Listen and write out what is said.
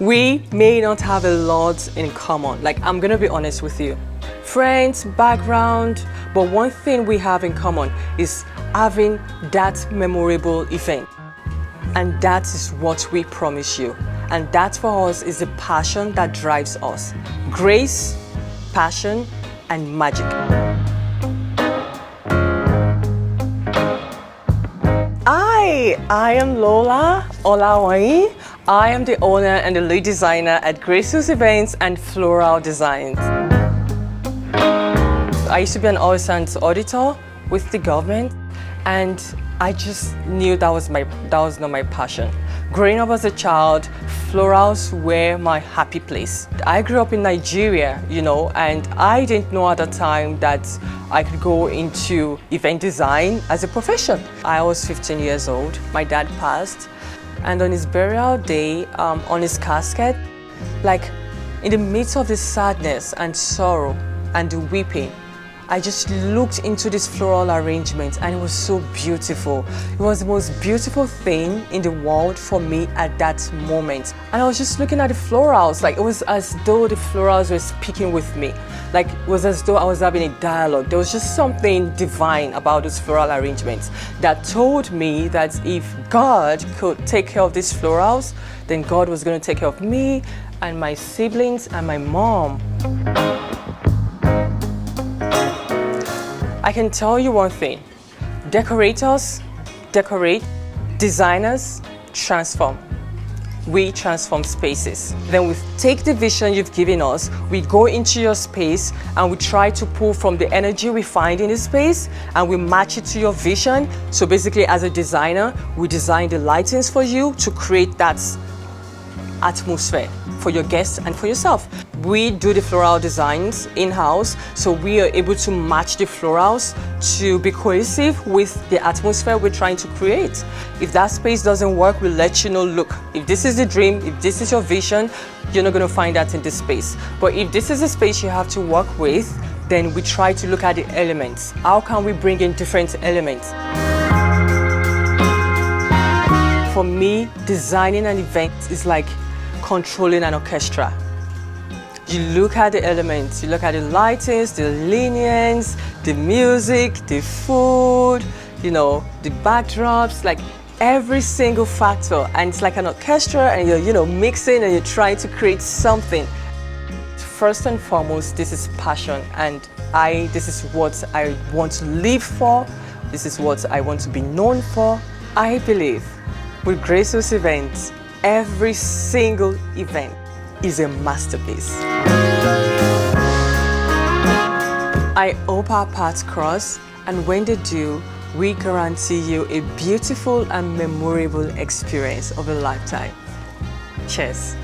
We may not have a lot in common. Like, I'm gonna be honest with you. Friends, background, but one thing we have in common is having that memorable event. And that is what we promise you. And that for us is the passion that drives us. Grace, passion, and magic. I am Lola Olawoyin. I am the owner and the lead designer at Gracehills Events and Floral Designs. I used to be an oil sands auditor with the government, and I just knew that was not my passion. Growing up as a child, florals were my happy place. I grew up in Nigeria, and I didn't know at the time that I could go into event design as a profession. I was 15 years old. My dad passed, and on his burial day, on his casket, like in the midst of the sadness and sorrow and the weeping, I just looked into this floral arrangement, and it was so beautiful. It was the most beautiful thing in the world for me at that moment. And I was just looking at the florals, like it was as though the florals were speaking with me. Like it was as though I was having a dialogue. There was just something divine about those floral arrangements that told me that if God could take care of these florals, then God was going to take care of me and my siblings and my mom. I can tell you one thing, decorators decorate, designers transform. We transform spaces. Then we take the vision you've given us, we go into your space and we try to pull from the energy we find in the space and we match it to your vision. So basically as a designer, we design the lightings for you to create that atmosphere for your guests and for yourself. We do the floral designs in-house, so we are able to match the florals to be cohesive with the atmosphere we're trying to create. If that space doesn't work, we'll let you know, look, if this is the dream, if this is your vision, you're not going to find that in this space. But if this is a space you have to work with, then we try to look at the elements. How can we bring in different elements? For me, designing an event is like controlling an orchestra. You look at the elements, you look at the lightings, the lenience, the music, the food, the backdrops, like every single factor. And it's like an orchestra and you're mixing and you're trying to create something. First and foremost, this is passion, and this is what I want to live for. This is what I want to be known for. I believe with Gracehills Events, every single event is a masterpiece. I hope our paths cross, and when they do, we guarantee you a beautiful and memorable experience of a lifetime. Cheers.